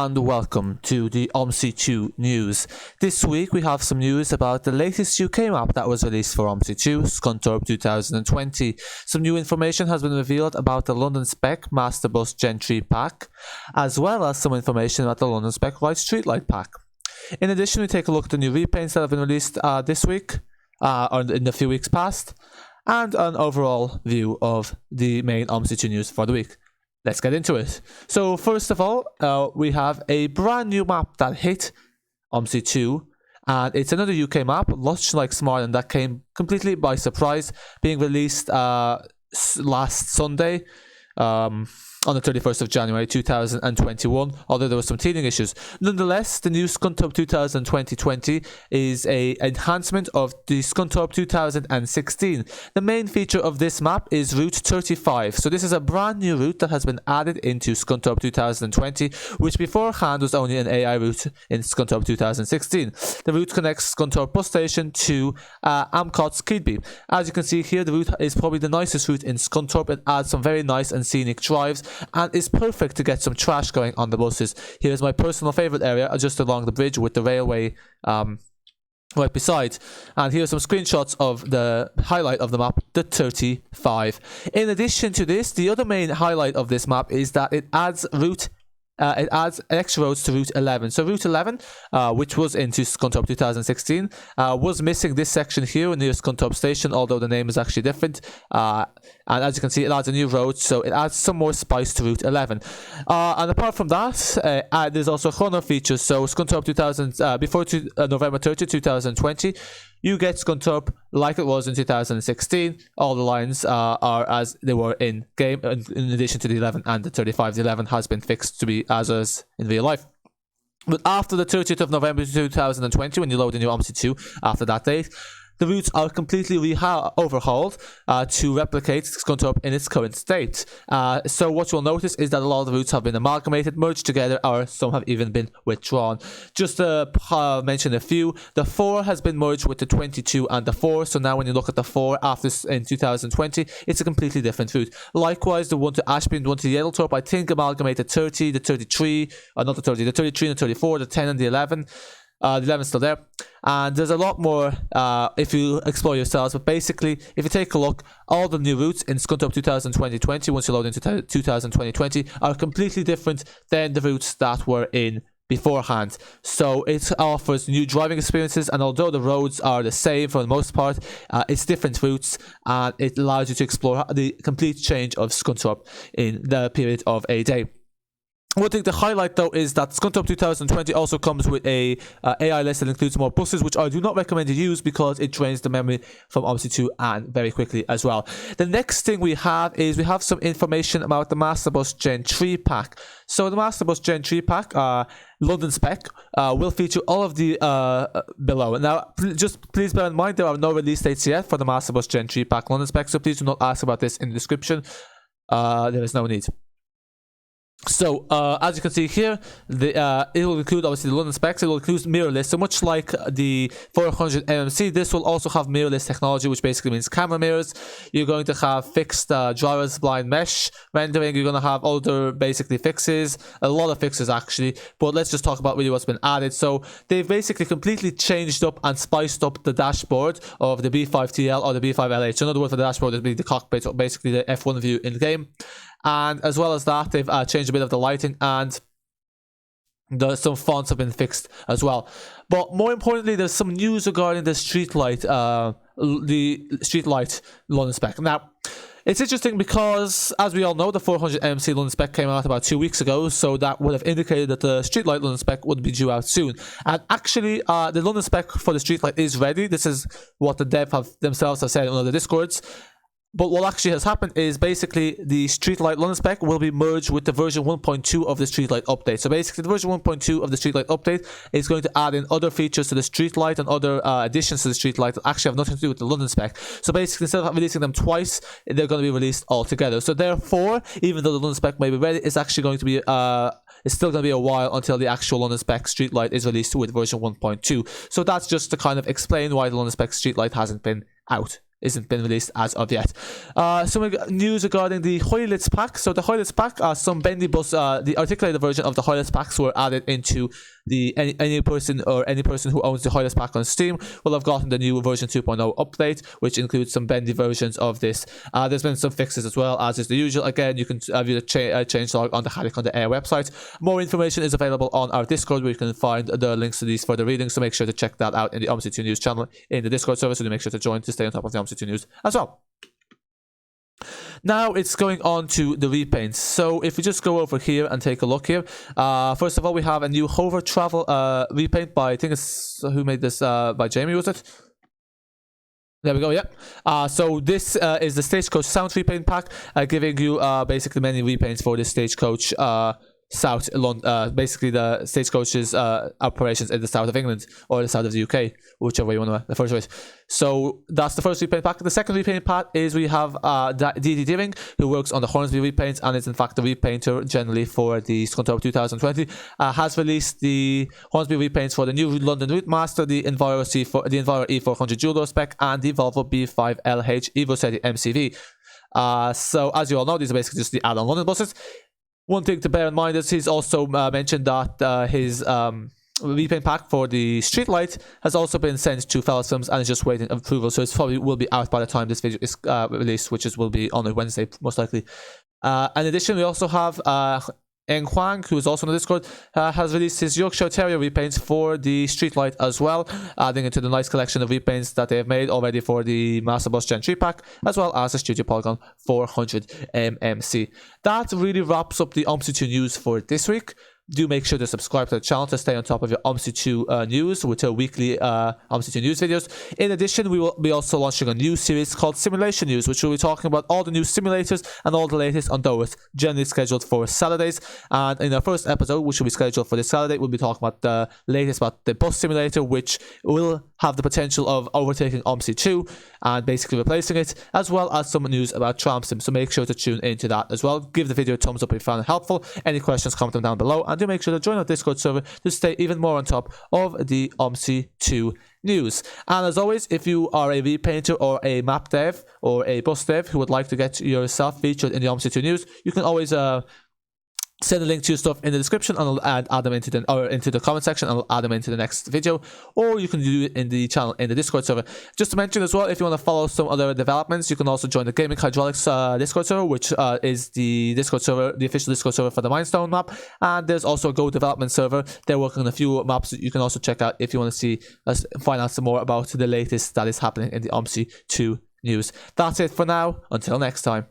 and welcome to the Omsi 2 news. This week we have some news about the latest UK map that was released for Omsi 2, Scunthorpe 2020. Some new information has been revealed about the London Spec Masterbus Gen 3 pack, as well as some information about the London Spec Wright Streetlite pack. In addition, we take a look at the new repaints that have been released this week, or in the few weeks past, and an overall view of the main Omsi 2 news for the week. Let's get into it. So first of all, we have a brand new map that hit Omsi 2, and it's another UK map, much like Smart, that came completely by surprise, being released last Sunday, on the 31st of January 2021, although there were some teething issues. Nonetheless, the new Scunthorpe 2020 is an enhancement of the Scunthorpe 2016. The main feature of this map is Route 35. So this is a brand new route that has been added into Scunthorpe 2020, which beforehand was only an AI route in Scunthorpe 2016. The route connects Scunthorpe bus station to Amcot's Keadby. As you can see here, the route is probably the nicest route in Scunthorpe. It adds some very nice and scenic drives, and is perfect to get some trash going on the buses. Here's my personal favourite area, just along the bridge with the railway right beside. And here's some screenshots of the highlight of the map, the 35. In addition to this, the other main highlight of this map is that it adds extra roads to Route 11. So Route 11, which was into Scunthorpe 2016, was missing this section here near Scunthorpe Station, although the name is actually different. And as you can see, it adds a new road, so it adds some more spice to Route 11. And apart from that, there's also chrono features. So Scunthorpe 2000, before November 30, 2020, you get Scunthorpe like it was in 2016. All the lines are as they were in game, in addition to the 11 and the 35. The 11 has been fixed to be as is in real life. But after the 30th of November 2020, when you load in your Omsi 2, after that date, the routes are completely overhauled to replicate Scunthorpe in its current state. So what you'll notice is that a lot of the routes have been amalgamated, merged together, or some have even been withdrawn. Just to mention a few, the 4 has been merged with the 22 and the 4, so now when you look at the 4 after in 2020, it's a completely different route. Likewise, the one to Ashby and one to Yellowthorpe, I think amalgamated 30, the 33, not the 30, the 33 and the 34, the 10 and the 11. The 11 is still there, and there's a lot more if you explore yourselves. But basically, if you take a look, all the new routes in Scunthorpe 2020, once you load into 2020, are completely different than the routes that were in beforehand. So it offers new driving experiences, and although the roads are the same for the most part, it's different routes, and it allows you to explore the complete change of Scunthorpe in the period of a day. One thing to highlight though is that Scunthorpe 2020 also comes with a AI list that includes more buses, which I do not recommend you use because it drains the memory from Omsi 2 and very quickly as well. The next thing we have some information about the Masterbus Gen 3 pack. So the Masterbus Gen 3 pack, London Spec, will feature all of the below. Now, just please bear in mind there are no release dates yet for the Masterbus Gen 3 pack London Spec, so please do not ask about this in the description. There is no need. So, as you can see here, it will include obviously the London specs. It will include mirrorless. So much like the 400 MMC, this will also have mirrorless technology, which basically means camera mirrors. You're going to have fixed driver's blind mesh rendering. You're going to have other basically fixes, a lot of fixes actually. But let's just talk about really what's been added. So they've basically completely changed up and spiced up the dashboard of the B5TL or the B5LH. So in other words, for the dashboard, it'll be the cockpit, or basically the F1 view in the game. And as well as that, they've changed a bit of the lighting, and some fonts have been fixed as well. But more importantly, there's some news regarding the Streetlite, London Spec. Now, it's interesting because, as we all know, the 400 MC London Spec came out about 2 weeks ago, so that would have indicated that the Streetlite London Spec would be due out soon. And actually, the London Spec for the Streetlite is ready. This is what the dev themselves have said on the Discords. But what actually has happened is basically the Streetlite London Spec will be merged with the version 1.2 of the Streetlite update. So basically the version 1.2 of the Streetlite update is going to add in other features to the Streetlite and other additions to the Streetlite that actually have nothing to do with the London Spec. So basically, instead of releasing them twice, they're going to be released all together. So therefore, even though the London Spec may be ready, it's actually going to be it's still going to be a while until the actual London Spec Streetlite is released with version 1.2. So that's just to kind of explain why the London Spec Streetlite hasn't been out isn't been released as of yet. Some news regarding the Heuliz pack. So the Heuliz pack are some bendy bus, the articulated version of the Heuliz packs were added into the any person who owns the Heuliz pack on Steam will have gotten the new version 2.0 update, which includes some bendy versions of this. There's been some fixes as well, as is the usual. Again, you can view the changelog on the Haddock on the Air website. More information is available on our Discord, where you can find the links to these further readings, so make sure to check that out in the Omsi 2 News channel in the Discord server, so do make sure to join to stay on top of the Omsi 2 News as well. Now it's going on to the repaints. So if we just go over here and take a look here, first of all, we have a new hover travel repaint by, I think it's, who made this, by Jamie, was it? There we go, yeah. So this is the Stagecoach Sound repaint pack, giving you basically many repaints for the Stagecoach South London, basically the Stagecoach's operations in the south of England or the south of the UK, whichever way you want to refer to it. So that's the first repaint pack. The second repaint pack is we have DD Deering, who works on the Hornsby repaints and is in fact the repainter generally for the Scunthorpe 2020. Has released the Hornsby repaints for the new London Route Master, the Enviro E400 Dual spec, and the Volvo B5 LH Evo City MCV. So as you all know, these are basically just the Addon London buses. One thing to bear in mind is he's also mentioned that his repaint pack for the Streetlite has also been sent to Fellas Films and is just waiting approval, so it probably will be out by the time this video is released, which will be on a Wednesday most likely. In addition, we also have Eng Huang, who is also on the Discord, has released his Yorkshire Terrier repaints for the Streetlite as well, adding into the nice collection of repaints that they have made already for the Masterbus Gen 3 pack, as well as the Studio Polygon 400 MMC. That really wraps up the Omsi 2 news for this week. Do make sure to subscribe to the channel to stay on top of your Omsi 2 news with our weekly Omsi 2 news videos. In addition, we will be also launching a new series called Simulation News, which will be talking about all the new simulators and all the latest on those, generally scheduled for Saturdays. And in our first episode, which will be scheduled for this Saturday, we'll be talking about the latest about the bus simulator, which will have the potential of overtaking Omsi 2 and basically replacing it, as well as some news about Tram Sim. So make sure to tune into that as well. Give the video a thumbs up if you found it helpful. Any questions, comment them down below. And do make sure to join our Discord server to stay even more on top of the Omsi 2 news. And as always, if you are a repainter or a map dev or a bus dev who would like to get yourself featured in the Omsi 2 news, you can always send a link to your stuff in the description, and I'll add them into the comment section, and I'll add them into the next video, or you can do it in the channel in the Discord server. Just to mention as well, if you want to follow some other developments, you can also join the Gaming Hydraulics Discord server, which is the Discord server, the official Discord server for the Mindstone map. And there's also a Go development server. They're working on a few maps that you can also check out if you want to see us find out some more about the latest that is happening in the Omsi 2 news. That's it for now. Until next time.